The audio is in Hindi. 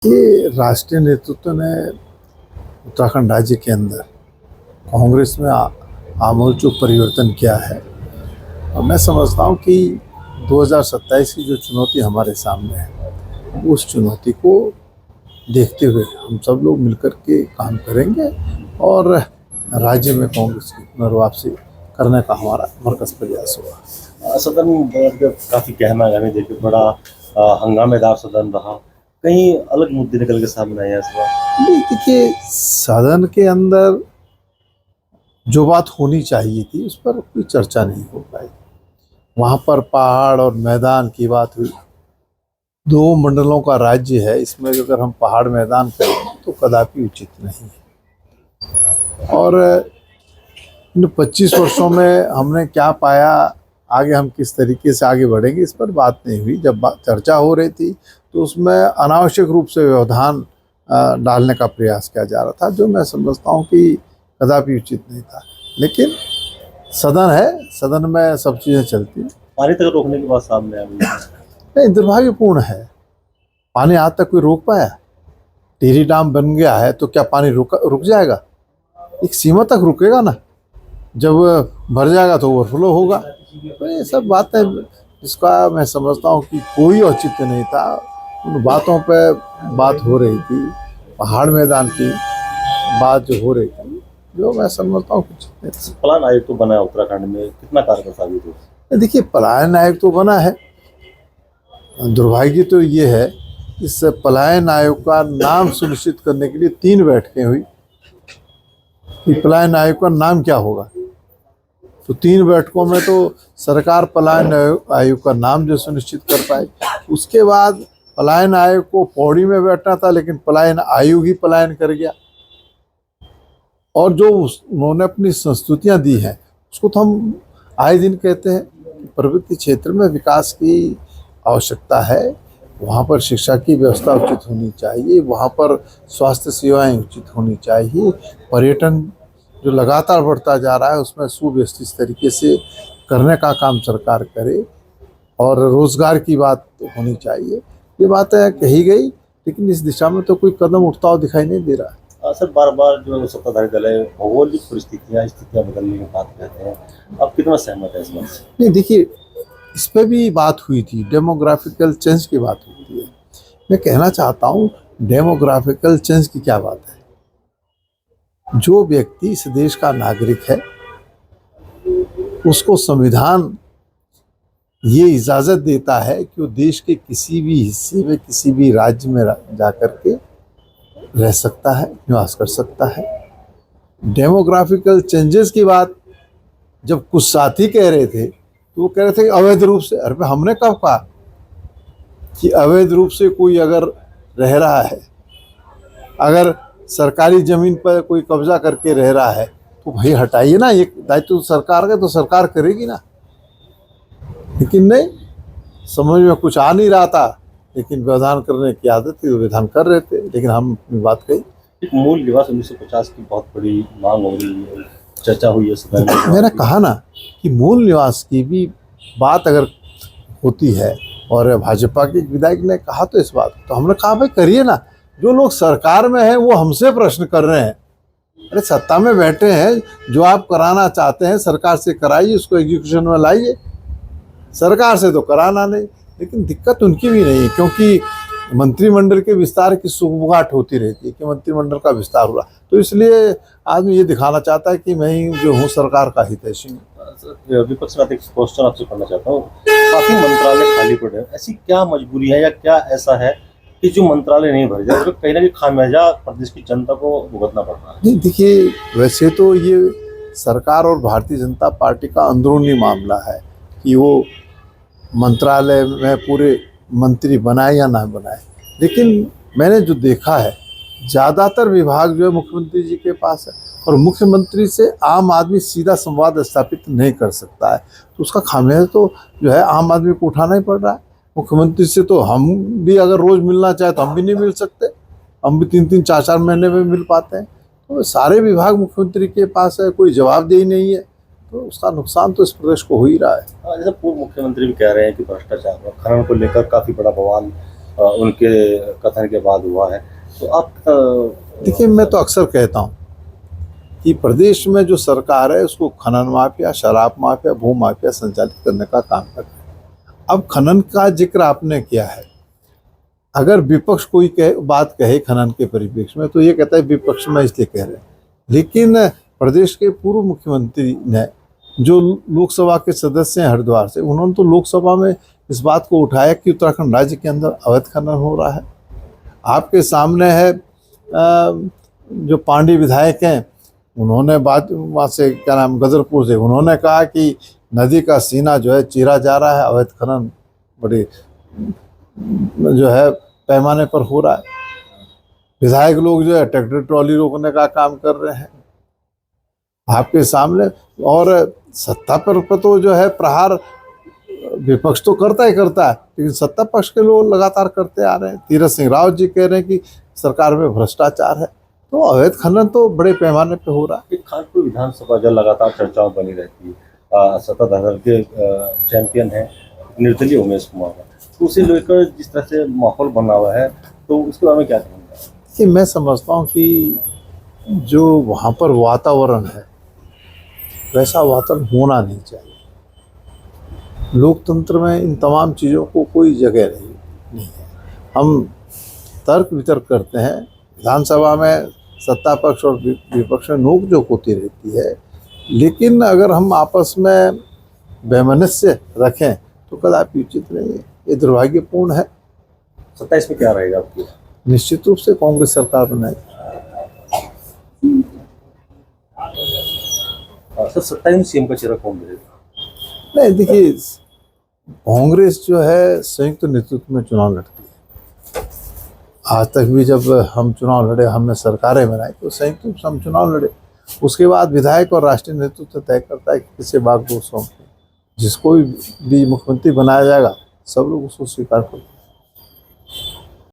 ये राष्ट्रीय नेतृत्व ने उत्तराखंड राज्य के अंदर कांग्रेस में आमूलचूल परिवर्तन किया है। और मैं समझता हूँ कि 2027 की जो चुनौती हमारे सामने है, उस चुनौती को देखते हुए हम सब लोग मिलकर के काम करेंगे और राज्य में कांग्रेस की पुनर्वापसी करने का हमारा मरकज प्रयास होगा। सदन काफी कहना गाने देखिए बड़ा हंगामेदार सदन रहा। कहीं अलग मुद्दे निकल के सामने आए इस बार। नहीं, देखिए, सदन के अंदर जो बात होनी चाहिए थी उस पर कोई चर्चा नहीं हो पाई। वहाँ पर पहाड़ और मैदान की बात हुई। 2 मंडलों का राज्य है, इसमें अगर हम पहाड़ मैदान करें तो कदापि उचित नहीं है। और इन 25 वर्षों में हमने क्या पाया, आगे हम किस तरीके से आगे बढ़ेंगे, इस पर बात नहीं हुई। जब चर्चा हो रही थी तो उसमें अनावश्यक रूप से व्यवधान डालने का प्रयास किया जा रहा था, जो मैं समझता हूँ कि कदापि उचित नहीं था। लेकिन सदन है, सदन में सब चीज़ें चलती हैं। पानी तक रोकने की बात सामने आ गई। नहीं, दुर्भाग्यपूर्ण है। पानी आज तक कोई रोक पाया? टिहरी डैम बन गया है तो क्या पानी रुक जाएगा? एक सीमा तक रुकेगा ना, जब भर जाएगा तो ओवरफ्लो होगा। तो ये सब बातें जिसका मैं समझता हूँ कि कोई औचित्य नहीं था। उन बातों पे बात हो रही थी, पहाड़ मैदान की बात जो हो रही थी, जो मैं समझता हूँ कुछ नहीं था। पलायन आयोग तो बना है उत्तराखंड में, कितना कारगर साबित हो? देखिए, पलायन आयोग तो बना है। दुर्भाग्य तो ये है, इस पलायन आयोग का नाम सुनिश्चित करने के लिए 3 बैठकें हुई कि पलायन आयोग का नाम क्या होगा। तो 3 बैठकों में तो सरकार पलायन आयोग का नाम जो सुनिश्चित कर पाई। उसके बाद पलायन आयोग को पौड़ी में बैठना था, लेकिन पलायन आयोग ही पलायन कर गया। और जो उन्होंने अपनी संस्तुतियां दी हैं, उसको तो हम आए दिन कहते हैं कि प्रवृत्ति क्षेत्र में विकास की आवश्यकता है। वहाँ पर शिक्षा की व्यवस्था उचित होनी चाहिए, वहाँ पर स्वास्थ्य सेवाएं उचित होनी चाहिए, पर्यटन जो लगातार बढ़ता जा रहा है उसमें सुव्यवस्थित तरीके से करने का काम सरकार करे, और रोजगार की बात होनी चाहिए। ये बातें कही गई, लेकिन इस दिशा में तो कोई कदम उठता हुआ दिखाई नहीं दे रहा है। सर, बार बार जो सत्ताधारी दल है भौगोलिक स्थितियाँ बदलने की बात कहते हैं, आप कितना सहमत है इस बात से? नहीं, देखिए, इस पर भी बात हुई थी, डेमोग्राफिकल चेंज की बात हुई थी। मैं कहना चाहता हूँ, डेमोग्राफिकल चेंज की क्या बात है? जो व्यक्ति इस देश का नागरिक है, उसको संविधान ये इजाज़त देता है कि वो देश के किसी भी हिस्से में, किसी भी राज्य में जा कर के रह सकता है, निवास कर सकता है। डेमोग्राफिकल चेंजेस की बात जब कुछ साथी कह रहे थे तो वो कह रहे थे अवैध रूप से। अरे हमने कब कहा कि अवैध रूप से कोई अगर रह रहा है, अगर सरकारी ज़मीन पर कोई कब्जा करके रह रहा है तो भाई हटाइए ना। ये दायित्व तो सरकार का, तो सरकार करेगी ना। लेकिन नहीं, समझ में कुछ आ नहीं रहा था, लेकिन व्यवधान करने की आदत थी तो व्यवधान कर रहे थे। लेकिन हम अपनी बात कही। एक मूल निवास 1950 की बहुत बड़ी मांग हो रही है, चर्चा हुई है सदन में। मैंने कहा ना कि मूल निवास की भी बात अगर होती है, और भाजपा के विधायक ने कहा तो इस बात, तो हमने कहा भाई करिए ना। जो लोग सरकार में हैं वो हमसे प्रश्न कर रहे हैं। अरे सत्ता में बैठे हैं, जो आप कराना चाहते हैं सरकार से कराइए, उसको एग्जीक्यूशन में लाइए। सरकार से तो कराना नहीं। लेकिन दिक्कत उनकी भी नहीं है, क्योंकि मंत्रिमंडल के विस्तार की सुगबुगाहट होती रहती है कि मंत्रिमंडल का विस्तार हुआ, तो इसलिए आदमी ये दिखाना चाहता है कि मैं ही जो हूँ सरकार का हितैषी हूँ। विपक्ष का एक क्वेश्चन आपसे करना चाहता हूँ। काफी मंत्रालय खाली पड़े हैं, ऐसी क्या मजबूरी है या क्या ऐसा है कि जो मंत्रालय नहीं भर जाए, तो कहीं ना कहीं खामियाजा प्रदेश की जनता को भुगतना पड़ रहा है? नहीं, देखिए, वैसे तो ये सरकार और भारतीय जनता पार्टी का अंदरूनी मामला है कि वो मंत्रालय में पूरे मंत्री बनाए या ना बनाए। लेकिन मैंने जो देखा है, ज़्यादातर विभाग जो है मुख्यमंत्री जी के पास है, और मुख्यमंत्री से आम आदमी सीधा संवाद स्थापित नहीं कर सकता है। तो उसका खामियाजा तो जो है आम आदमी को उठाना ही पड़ रहा है। मुख्यमंत्री से तो हम भी अगर रोज़ मिलना चाहे तो हम भी नहीं मिल सकते। हम भी 3-3, 4-4 महीने में मिल पाते हैं। तो सारे विभाग मुख्यमंत्री के पास है, कोई जवाबदेही नहीं है, तो उसका नुकसान तो इस प्रदेश को हो ही रहा है। जैसे पूर्व मुख्यमंत्री भी कह रहे हैं कि भ्रष्टाचार और खनन को लेकर काफी बड़ा बवाल उनके कथन के बाद हुआ है। तो आप देखिए, मैं तो अक्सर कहता हूँ कि प्रदेश में जो सरकार है उसको खनन माफिया, शराब माफिया, भू माफिया संचालित करने का काम कर रही है। अब खनन का जिक्र आपने किया है, अगर विपक्ष कोई बात कहे खनन के परिप्रेक्ष्य में तो ये कहता है विपक्ष में इसलिए कह रहे हैं, लेकिन प्रदेश के पूर्व मुख्यमंत्री ने जो लोकसभा के सदस्य हैं हरिद्वार से, उन्होंने तो लोकसभा में इस बात को उठाया कि उत्तराखंड राज्य के अंदर अवैध खनन हो रहा है। आपके सामने है जो पांडे विधायक हैं, उन्होंने बात वहाँ से क्या नाम गजरपुर से उन्होंने कहा कि नदी का सीना जो है चीरा जा रहा है, अवैध खनन बड़े जो है पैमाने पर हो रहा है। विधायक लोग जो है ट्रैक्टर ट्रॉली रोकने का काम कर रहे हैं आपके सामने। और सत्ता पर तो जो है प्रहार विपक्ष तो करता ही करता है, लेकिन सत्ता पक्ष के लोग लगातार करते आ रहे हैं। तीरथ सिंह रावत जी कह रहे हैं कि सरकार में भ्रष्टाचार है, तो अवैध खनन तो बड़े पैमाने पे हो रहा है। खानपुर विधानसभा जो लगातार चर्चाओं बनी रहती है, सतत अगर के चैंपियन है निर्दलीय उमेश कुमार, तो उसे लेकर जिस तरह से माहौल बना हुआ है, तो उसके बारे में क्या कहूँगा? कि मैं समझता हूँ कि जो वहाँ पर वातावरण है वैसा वातावरण होना नहीं चाहिए। लोकतंत्र में इन तमाम चीज़ों को कोई जगह नहीं है। हम तर्क वितर्क करते हैं, विधानसभा में सत्ता पक्ष और विपक्ष में नोकझोंक होती रहती है, लेकिन अगर हम आपस में वैमनस्य रखें तो कदापि उचित नहीं है, ये दुर्भाग्यपूर्ण है। 27 में क्या रहेगा आपकी? निश्चित रूप से कांग्रेस सरकार बनाएगी। सर 27 में सीएम का चेहरा कौन मिलेगा? नहीं, देखिए, कांग्रेस जो है संयुक्त नेतृत्व में चुनाव लड़ती है। आज तक भी जब हम चुनाव लड़े, हमने सरकारें बनाई तो संयुक्त रूप से हम चुनाव लड़े। उसके बाद विधायक और राष्ट्रीय नेतृत्व तय करता है कि किसे बागडोर सौंपे। जिसको भी मुख्यमंत्री बनाया जाएगा सब लोग उसको स्वीकार करते हैं।